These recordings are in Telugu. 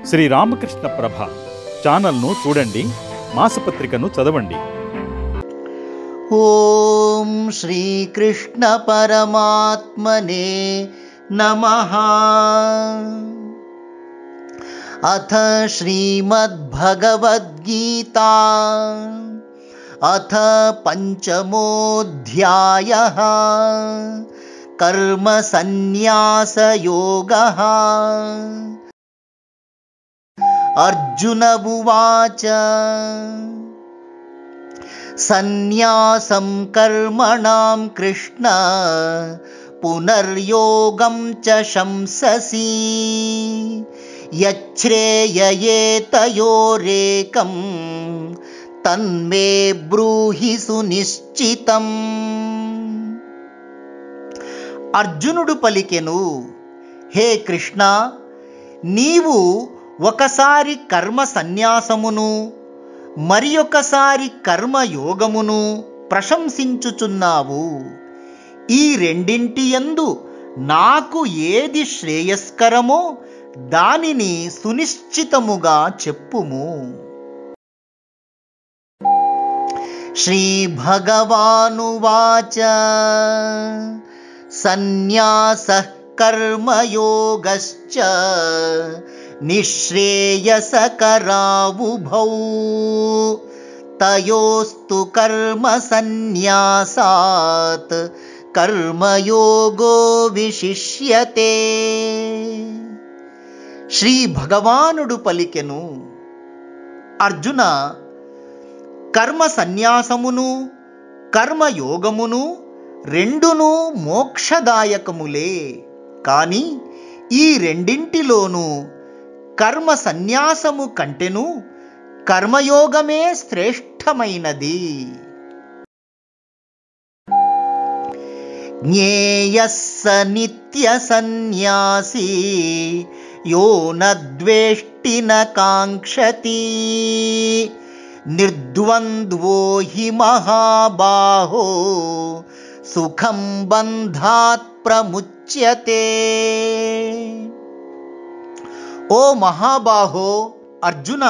శ్రీ రామకృష్ణ ప్రభ ఛానల్ను చూడండి, మాసపత్రికను చదవండి. ఓం శ్రీకృష్ణ పరమాత్మనే నమః. అథ శ్రీమద్భగవద్గీతా అథ పంచమోऽధ్యాయః కర్మ సన్యాసయోగః. అర్జున ఉవాచ సన్యాసం కర్మణాం కృష్ణ పునర్యోగం చ శంససి యచ్ఛ్రేయయేతయోరేకం తన్మే బ్రూహి సునిశ్చితం. అర్జునుడు పలికెను, హే కృష్ణ, నీవు ఒకసారి కర్మ సన్యాసమును మరి ఒకసారి కర్మయోగమును ప్రశంసించుచున్నావు. ఈ రెండింటి యందు నాకు ఏది శ్రేయస్కరమో దానిని సునిశ్చితముగా చెప్పుము. శ్రీ భగవానువాచ సన్యాసః కర్మయోగశ్చ నిశ్రేయసకరావుభౌ తయోస్తు కర్మ సన్యాసాత్ కర్మయోగో విశిష్యతే. శ్రీ భగవానుడు పలికెను, అర్జున, కర్మ సన్యాసమును కర్మయోగమును రెండును మోక్షదాయకములే. కానీ ఈ రెండింటిలోనూ కర్మ సన్యాసము కంటెను కర్మయోగమే శ్రేష్టమైనది. జ్ఞేయః స నిత్య సన్యాసీ యో న ద్వేష్టి న కాంక్షతి నిర్ద్వంద్వో హి మహాబాహో సుఖం బంధాత్ ప్రముచ్యతే. ఓ మహాబాహో అర్జున,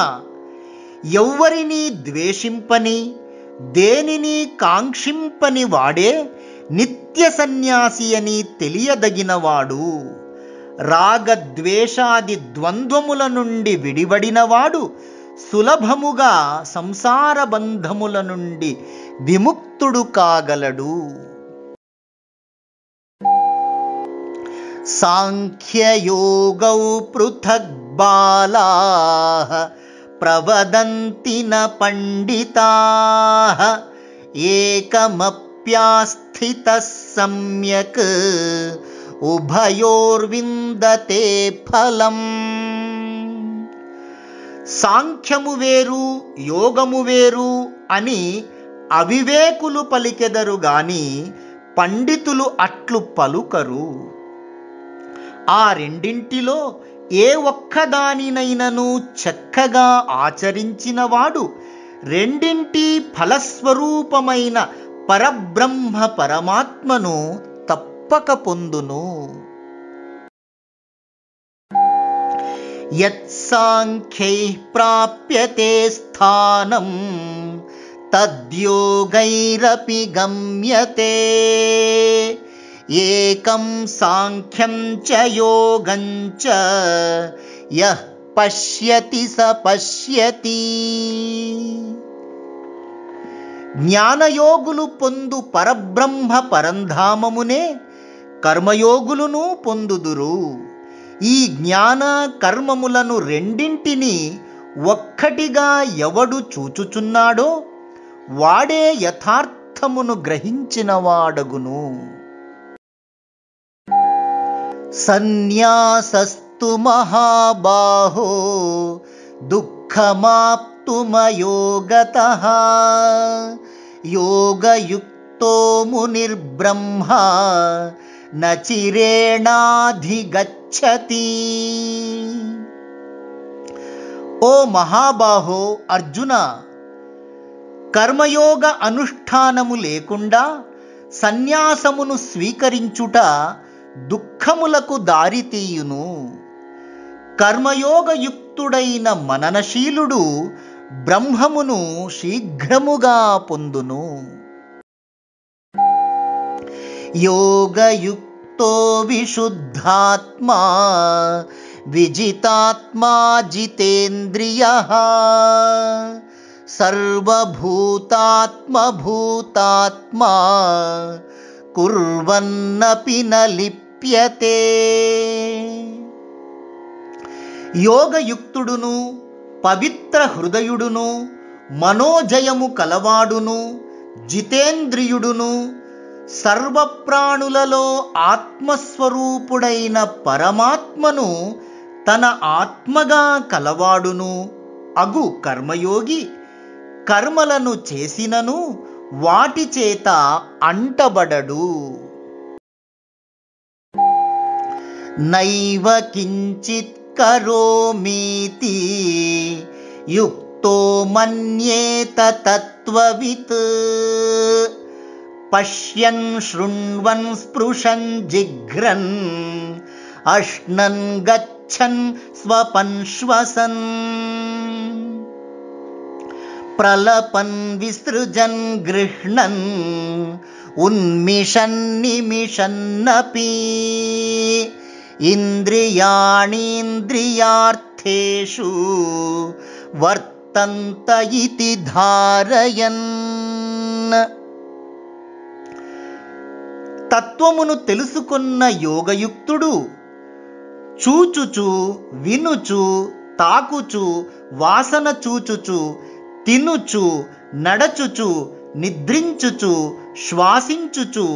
ఎవ్వరినీ ద్వేషింపని దేనిని కాంక్షింపని వాడే నిత్య సన్యాసి అని తెలియదగినవాడు. రాగద్వేషాది ద్వంద్వముల నుండి విడివడినవాడు సులభముగా సంసార బంధముల నుండి విముక్తుడు కాగలడు. సాంఖ్యయోగౌ పృథక్ బాలాః ప్రవదంతి న పండితాః ఏకమప్యాస్థితః సమ్యక్ ఉభయోర్విందతే ఫలం. సాంఖ్యము వేరు యోగము వేరు అని అవివేకులు పలికెదరు గాని పండితులు అట్లు పలుకరు. ఆ రెండింటిలో ఏ ఒక్కదానినైనను చక్కగా ఆచరించినవాడు రెండింటి ఫలస్వరూపమైన పరబ్రహ్మ పరమాత్మను తప్పక పొందును. యత్సాంఖ్యైః ప్రాప్యతే స్థానం తద్యోగైరపి గమ్యతే ఏకం సాంఖ్యం చ యోగం చ యః పశ్యతి స పశ్యతి. జ్ఞానయోగులు పొందు పరబ్రహ్మ పరంధామమునే కర్మయోగులను పొందుదురు. ఈ జ్ఞాన కర్మములను రెండింటినీ ఒక్కటిగా ఎవడు చూచుచున్నాడో వాడే యథార్థమును గ్రహించినవాడగును. సన్యాసస్తు మహాబాహో దుఃఖమాప్తుమయోగతః యోగయుక్తో మునిర్బ్రహ్మ న చిరేణాధిగచ్చతి. ఓ మహాబాహో అర్జున, కర్మయోగ అనుష్ఠానము లేకుండా సన్యాసమును స్వీకరించుట దుఃఖములకు దారితీయును. కర్మయోగయుక్తుడైన యోగయుక్తుడైన మననశీలుడు బ్రహ్మమును శీఘ్రముగా పొందును. యోగయుక్తో విశుద్ధాత్మా విజితాత్మా జితేంద్రియః సర్వభూతాత్మభూతాత్మా కుర్వన్నపి న లిప్యతే. యోగయుక్తుడును పవిత్ర హృదయుడును మనోజయము కలవాడును జితేంద్రియుడును సర్వప్రాణులలో ఆత్మస్వరూపుడైన పరమాత్మను తన ఆత్మగా కలవాడును అగు కర్మయోగి కర్మలను చేసినను వాటి చేత అంటబడడు. నైవ కించిత్ కరోమీతి యుక్తో మన్యేత తత్వవిత్ పశ్యన్ శృణ్వన్ స్పృశన్ జిఘ్రన్ అశ్నన్ గచ్చన్ స్వపన్ శ్వసన్ ప్రలపన్ విసృజన్ గృహ్ణన్ ఉన్మిషన్ నిమిషన్నపి ఇంద్రియాణీంద్రియార్థేషు వర్తంత ఇతి ధారయన్. తత్వమును తెలుసుకున్న యోగయుక్తుడు చూచుచు వినుచు తాకుచు వాసన చూచుచు తినుచు నడచుచు నిద్రించుచు శ్వాసించుచు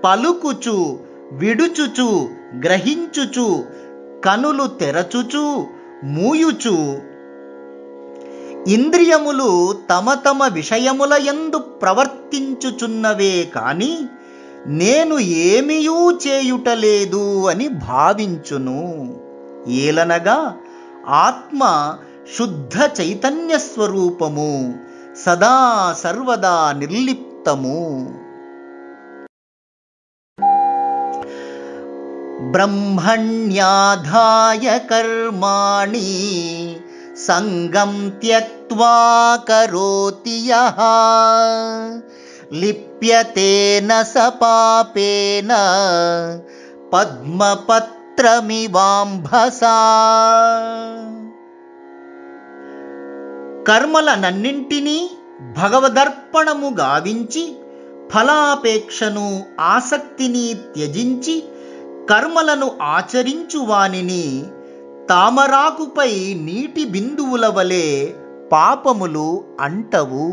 పలుకుచు విడుచుచు గ్రహించుచు కనులు తెరచుచు మూయుచు ఇంద్రియములు తమ తమ విషయముల యందు ప్రవర్తించుచున్నవే కాని నేను ఏమియూ చేయుటలేదు అని భావించును. ఏలనగా ఆత్మ శుద్ధ చైతన్య స్వరూపము, సదా సర్వదా నిర్లిప్తము. బ్రహ్మణ్యాధాయ కర్మాణి సంగం త్యక్త్వా కరోతి యః లిప్యతేన స పాపేన పద్మపత్రమివాంభసా. కర్మలనన్నింటినీ భగవదర్పణము గావించి ఫలాపేక్షను ఆసక్తిని త్యజించి కర్మలను ఆచరించు వానిని తామరాకుపై నీటి బిందువుల వలె పాపములు అంటవు.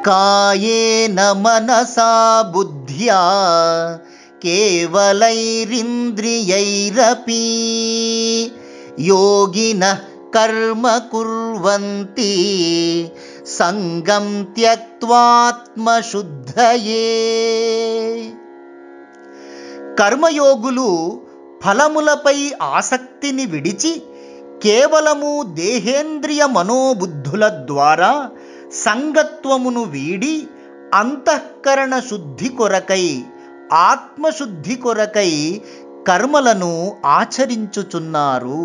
కాయేన మనసా బుద్ధ్యా కేవలైరింద్రియైరపి యోగినః కర్మ కుర్వంతి సంగం త్యక్త్వాత్మశుద్ధయే. కర్మయోగులు ఫలములపై ఆసక్తిని విడిచి కేవలము దేహేంద్రియ మనోబుద్ధుల ద్వారా సంగత్వమును వీడి అంతఃకరణ శుద్ధి కొరకై ఆత్మశుద్ధి కొరకై కర్మలను ఆచరించుచున్నారు.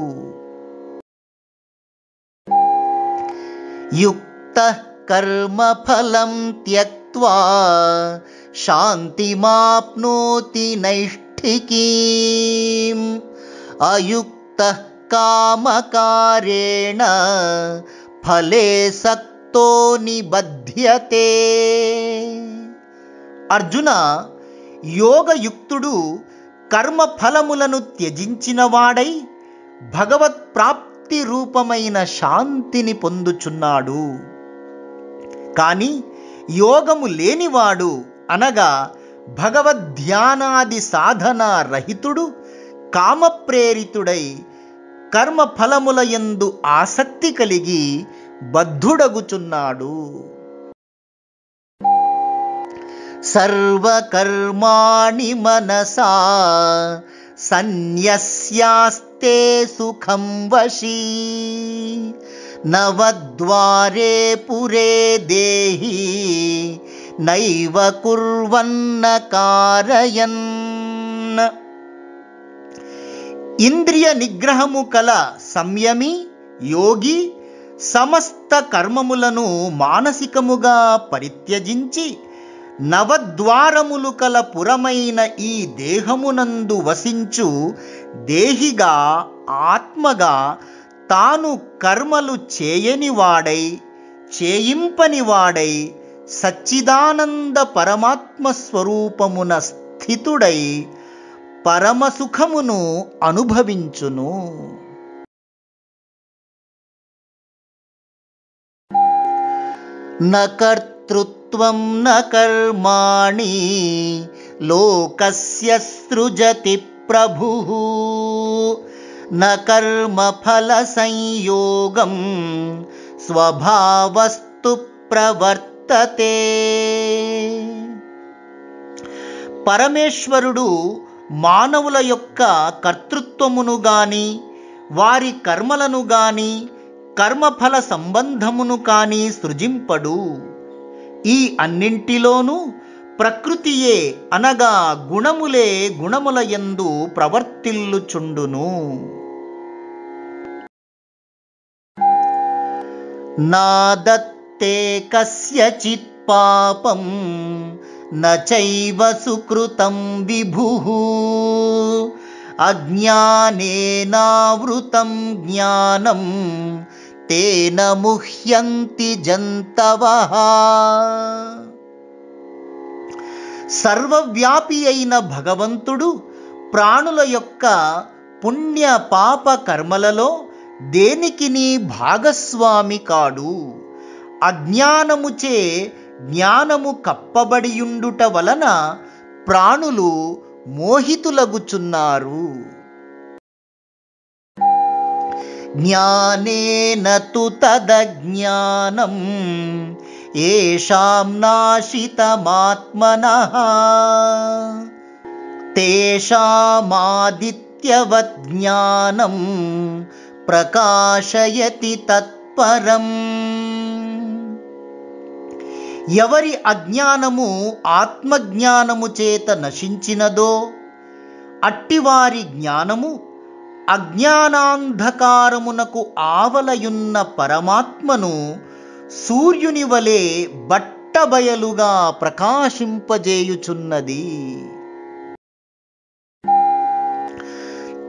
యుక్తః కర్మఫలం త్యక్త్వా శాంతిమాప్నోతి నైష్ఠికీం అయుక్తః కామకారేణ ఫలే సక్తో నిబధ్యతే. అర్జున, యోగయుక్తుడు కర్మఫలములను త్యజించినవాడై భగవత్ప్రాప్తి రూపమైన శాంతిని పొందుచున్నాడు. కాని యోగము లేనివాడు అనగా భగవద్ధ్యానాది సాధన రహితుడు కామప్రేరితుడై కర్మఫలముల యందు ఆసక్తి కలిగి బద్ధుడగుచున్నాడు. సర్వకర్మాణి మనసా సన్యస్యాస్తే సుఖం వశీ నవద్వారే పురే దేహి నైవ కుర్వన్న కారయన్. ఇంద్రియ నిగ్రహము కల సంయమి యోగి సమస్త కర్మములను మానసికముగా పరిత్యజించి నవద్వారములు కల పురమైన ఈ దేహమునందు వసించు దేహిగా ఆత్మగా తాను కర్మలు చేయనివాడై చేయింపనివాడై సచ్చిదానంద పరమాత్మ స్వరూపమున స్థితుడై పరమసుఖమును అనుభవించును. న కర్తృత్వం న కర్మాణి లోకస్య సృజతి ప్రభుః న కర్మఫల సంయోగం స్వభావస్తు ప్రవర్తతే. పరమేశ్వరుడు మానవుల యొక్క కర్తృత్వమును గాని వారి కర్మలను గాని కర్మఫల సంబంధమును కాని సృజింపడు. ఈ అన్నింటిలోనూ ప్రకృతియే అనగా గుణములే గుణముల యందు ప్రవర్తిల్లుచుండును. నాదత్తే కస్యచిత్ పాపం న చైవ సుకృతం విభుః అజ్ఞానేనావృతం జ్ఞానం తేన ముహ్యంతి జంతవః. సర్వవ్యాపి అయిన భగవంతుడు ప్రాణుల యొక్క పుణ్య పాప కర్మలలో దేనికిని భాగస్వామి కాడు. అజ్ఞానముచే జ్ఞానము కప్పబడియుండుట వలన ప్రాణులు మోహితులగుచున్నారు. జ్ఞానేన తు తదజ్ఞానం ఏషాం నాశితమాత్మనః తేషామాదిత్యవత్ జ్ఞానం ప్రకాశయతి తత్పరం. ఎవరి అజ్ఞానము ఆత్మజ్ఞానము చేత నశించినదో అట్టివారి జ్ఞానము అజ్ఞానాంధకారమునకు ఆవలయున్న పరమాత్మను సూర్యుని వలె బట్టబయలుగా ప్రకాశింపజేయుచున్నది.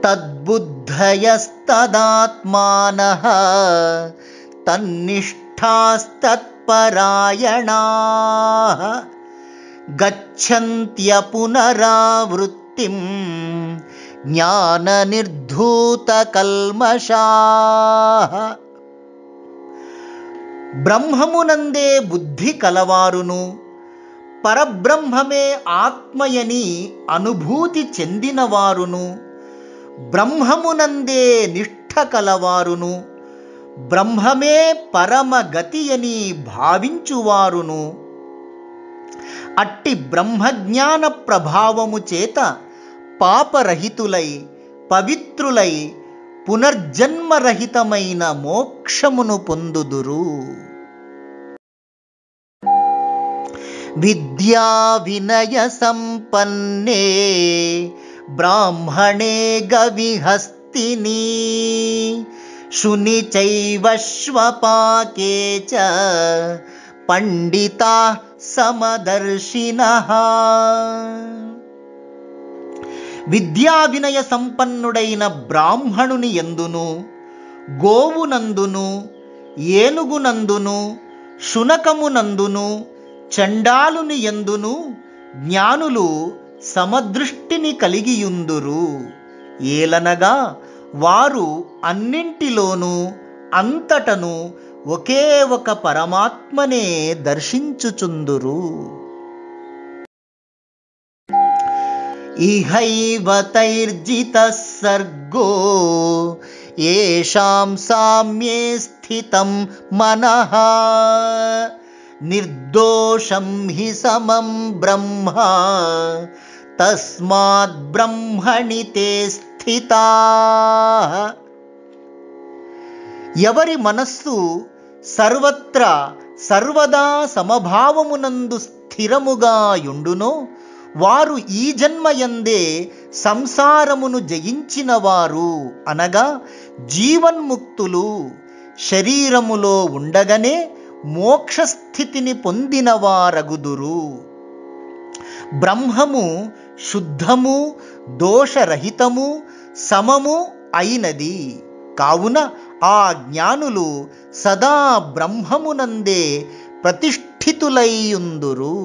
తద్బుద్ధయస్తదాత్మానః తన్నిష్ఠాస్తత్పరాయణాః గచ్చంత్య పునరావృత్తిం జ్ఞాననిర్ధూతకల్మషాః. బ్రహ్మమునందే బుద్ధి కలవారును పరబ్రహ్మమే ఆత్మయని అనుభూతి చెందినవారును బ్రహ్మమునందే నిష్ఠ కలవారును బ్రహ్మమే పరమగతి అని భావించువారును అట్టి బ్రహ్మజ్ఞాన ప్రభావము చేత పాపరహితులై పవిత్రులై పునర్జన్మరహితమైన మోక్షమును పొందుదురు. విద్యా వినయ సంపన్నే బ్రాహ్మణే గవిహస్తిని శుని చైవశ్వపాకే చ పండితా సమదర్శినః. విద్యా వినయ సంపన్నుడైన బ్రాహ్మణుని యందును గోవునందును ఏనుగునందును శునకమునందును చండాలుని యందును జ్ఞానులు సమదృష్టిని కలిగియుందురు. ఏలనగా వారు అన్నింటిలోనూ అంతటను ఒకే ఒక పరమాత్మనే దర్శించుచుందురు. ఇహైవ తైర్జితః సర్గో యేషాం సామ్యే స్థితం మనః నిర్దోషం హి సమం బ్రహ్మ తస్మాత్ బ్రహ్మణి తే స్థితాః. ఎవరి మనస్సు సర్వత్రా సర్వదా సమభావమునందు స్థిరముగా యుండునో వారు ఈ జన్మయందే సంసారమును జయించిన వారు అనగా జీవన్ముక్తులు శరీరములో ఉండగానే మోక్షస్థితిని పొందిన వారగుదురు. బ్రహ్మము శుద్ధము, దోషరహితము, సమము అయినది. కావున ఆ జ్ఞానులు సదా బ్రహ్మమునందే ప్రతిష్ఠితులైయుందురు.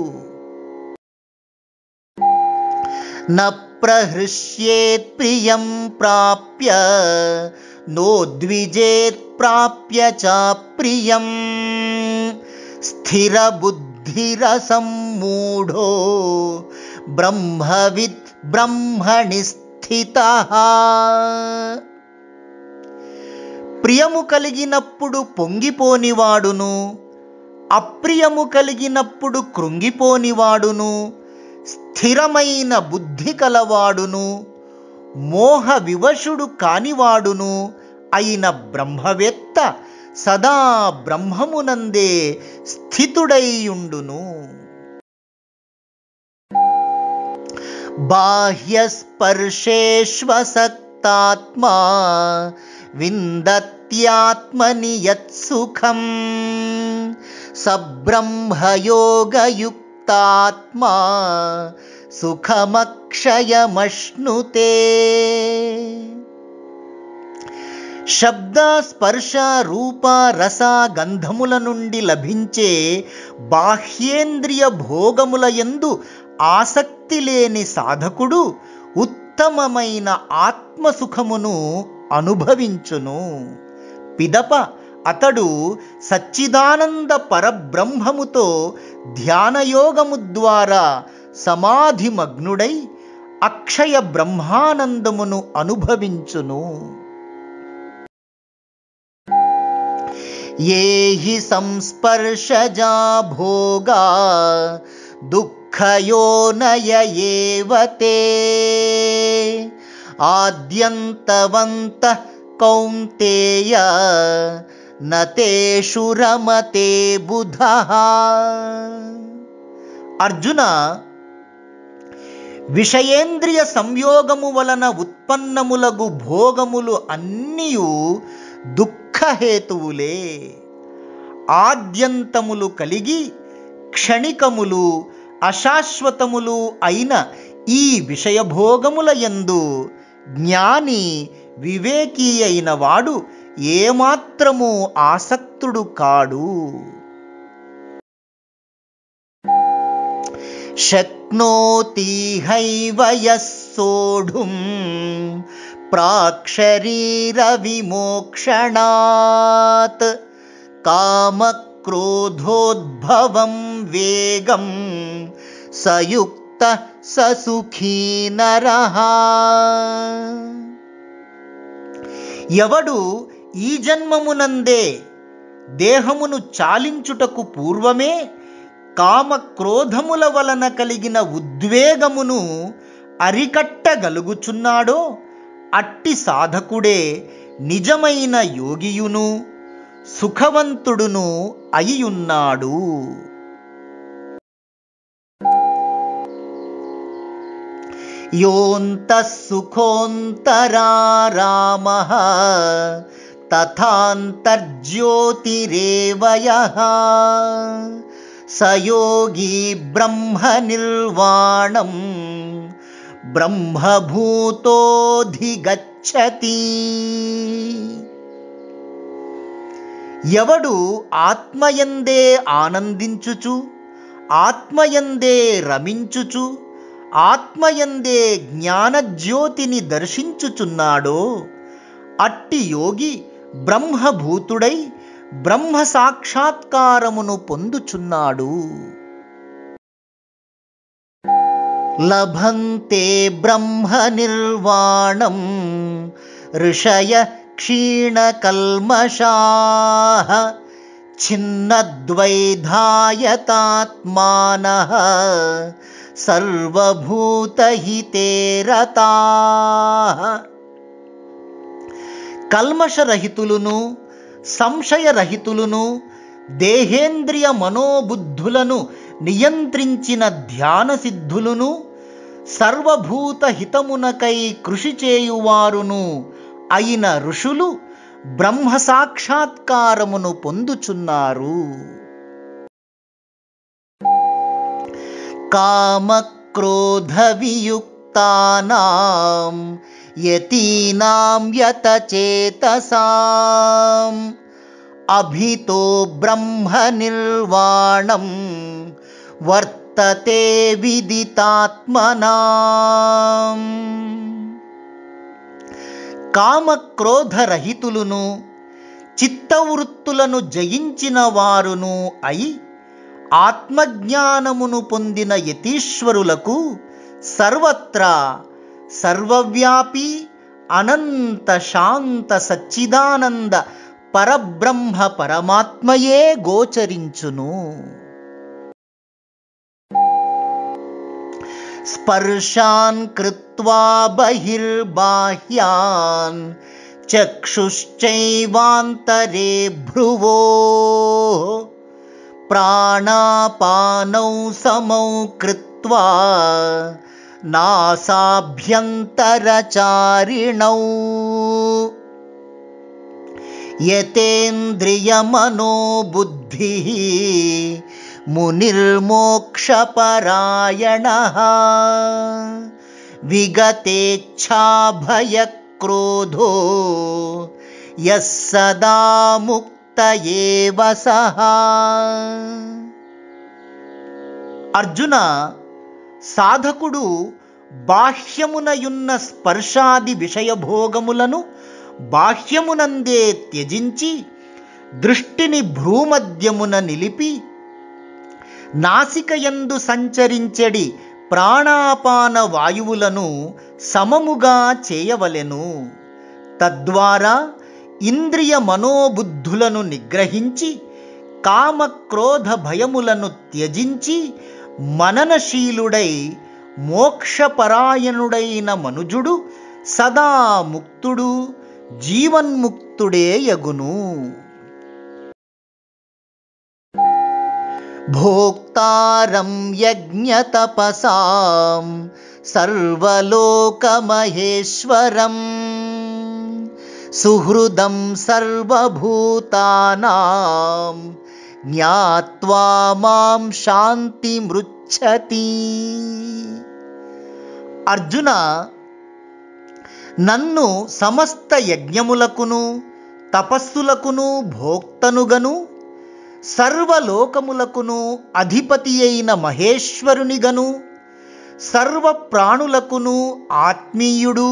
న ప్రహృష్యేత్ ప్రియం ప్రాప్య నోద్విజేత్ ప్రాప్య చ ప్రియం స్థిరబుద్ధిరసమ్మూఢో బ్రహ్మవిద్ బ్రహ్మణి స్థితః. ప్రియము కలిగినప్పుడు పొంగిపోనివాడును, అప్రియము కలిగినప్పుడు కృంగిపోనివాడును, స్థిరమైన బుద్ధి కలవాడును, మోహ వివశుడు కానివాడును అయిన బ్రహ్మవేత్త సదా బ్రహ్మమునందే స్థితుడైయుండును. బాహ్యస్పర్శేష్వసక్తాత్మా విందత్యాత్మని యత్సుఖం సబ్రహ్మయోగయుక్తాత్మా సుఖమక్షయమశ్నుతే. శబ్ద స్పర్శ రూప రస గంధముల నుండి లభించే బాహ్యేంద్రియ భోగముల యందు ఆసక్తి లేని సాధకుడు ఉత్తమమైన ఆత్మసుఖమును అనుభవించును. పిదప అతడు సచ్చిదానంద పరబ్రహ్మముతో ధ్యానయోగము ద్వారా సమాధిమగ్నుడై అక్షయ బ్రహ్మానందమును అనుభవించును. ఏహి సంస్పర్శజా భోగా దుఃఖయోనయ ఏవ తే ఆద్యంతవంతః కౌంతేయ న తేషు రమతే బుధః. అర్జున, విషయేంద్రియ సంయోగము వలన ఉత్పన్నములగు భోగములు అన్నియు దుఃఖహేతువులే. ఆద్యంతములు కలిగి క్షణికములు అశాశ్వతములు అయిన ఈ విషయభోగముల యందు జ్ఞాని వివేకీ అయిన వాడు ఏమాత్రము ఆసక్తుడు కాడు. శక్నోతి హైవ యః సోఢుం ప్రాక్శరీర విమోక్షణాత్ కామక్రోధోద్భవం వేగం సయుక్త ససుఖీ నరః. ఎవడు ఈ జన్మమునందే దేహమును చాలించుటకు పూర్వమే కామక్రోధముల వలన కలిగిన ఉద్వేగమును అరికట్టగలుగుచున్నాడో అట్టి సాధకుడే నిజమైన యోగియును సుఖవంతుడును అయ్యున్నాడు. యోంతః సుఖోంతరారామః తథాంతర్జ్యోతిరేవ యః స యోగి బ్రహ్మ నిర్వాణం బ్రహ్మభూతోధిగచ్చతి. ఎవడు ఆత్మయందే ఆనందించుచు ఆత్మయందే రమించుచు ఆత్మయందే జ్ఞానజ్యోతిని దర్శించుచున్నాడో అట్టి యోగి బ్రహ్మభూతుడై బ్రహ్మ సాక్షాత్కారమును పొందుచున్నాడు. లభంతే బ్రహ్మ నిర్వాణం ఋషయ క్షీణకల్మషాః ఛిన్నద్వైధాయతాత్మానః సర్వభూతహితే రతాః. కల్మషరహితులును సంశయరహితులును దేహేంద్రియ మనోబుద్ధులను నియంత్రించిన ధ్యాన సిద్ధులును సర్వభూత హితమునకై కృషి చేయువారును అయిన ఋషులు బ్రహ్మ సాక్షాత్కారమును పొందుచున్నారు. కామక్రోధ వియుక్తానాం యతీనాం యతచేతసాం అభితో బ్రహ్మ నిర్వాణం వర్తతే విదితాత్మనాం. కామక్రోధరహితులను చిత్తవృత్తులను జయించిన వారును అయి ఆత్మజ్ఞానమును పొందిన యతీశ్వరులకు సర్వత్రా సర్వవ్యాపి అనంత శాంత సచ్చిదానంద పరబ్రహ్మ పరమాత్మయే గోచరించును. స్పర్శాన్ కృత్వా బహిర్బాహ్యాన్ చక్షుశ్చైవాంతరే భ్రువో ప్రాణాపానౌ సమౌ కృత్వా నాసాభ్యంతరచారిణౌ యతేంద్రియమనోబుద్ధిః మునిర్మోక్షపరాయణః విగతేచ్ఛాభయక్రోధో యస్ సదా ముక్త ఏవ సః. అర్జున, సాధకుడు బాహ్యమునయున్న స్పర్శాది విషయభోగములను బాహ్యమునందే త్యజించి దృష్టిని భ్రూమధ్యమున నిలిపి నాసికయందు సంచరించెడి ప్రాణాపాన వాయువులను సమముగా చేయవలెను. తద్వారా ఇంద్రియ మనోబుద్ధులను నిగ్రహించి కామక్రోధ భయములను త్యజించి మననశీలుడై మోక్షపరాయణుడైన మనుజుడు సదా ముక్తుడు జీవన్ముక్తుడే యగును. భోక్తారం యజ్ఞతపసాం సర్వలోకమహేశ్వరం సుహృదం సర్వభూతానాం జ్ఞాత్వా మాం శాంతిమృచ్ఛతి. అర్జున, నన్ను సమస్త యజ్ఞములకును తపస్సులకును భోక్తనుగను సర్వలోకములకును అధిపతి అయిన మహేశ్వరునిగను సర్వ ప్రాణులకును ఆత్మీయుడు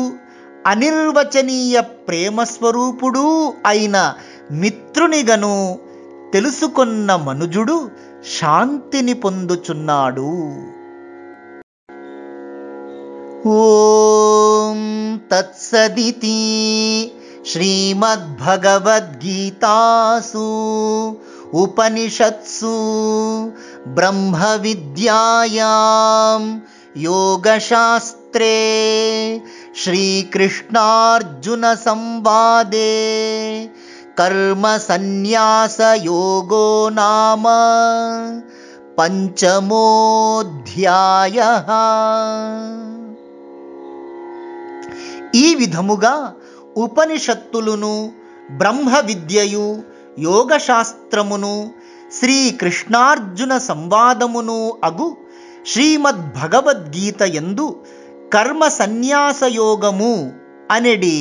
అనిర్వచనీయ ప్రేమస్వరూపుడు అయిన మిత్రునిగను తెలుసుకొన్న మనుజుడు శాంతిని పొందుచున్నాడు. ఓం తత్సదితి శ్రీమద్భగవద్గీతాసు ఉపనిషత్సు బ్రహ్మ విద్యాయాం యోగశాస్త్రే శ్రీకృష్ణార్జున సంవాదే కర్మ సన్యాస యోగో నామ పంచమోధ్యాయః. ఈ విధముగా ఉపనిషత్తులను బ్రహ్మ విద్యయు యోగశాస్త్రమును శ్రీకృష్ణార్జున సంవాదమును అగు శ్రీమద్భగవద్గీత యందు కర్మ సన్యాసయోగము అనెడి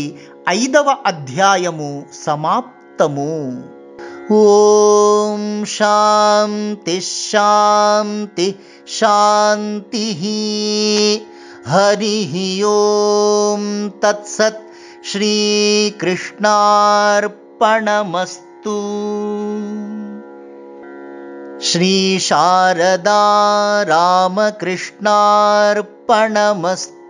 5వ అధ్యాయము సమాప్తము. ఓం శాంతి శాంతి శాంతి. హరి ఓం తత్సత్. శ్రీకృష్ణార్పణమస్తు. శ్రీ శారదా రామకృష్ణార్పణమస్తు.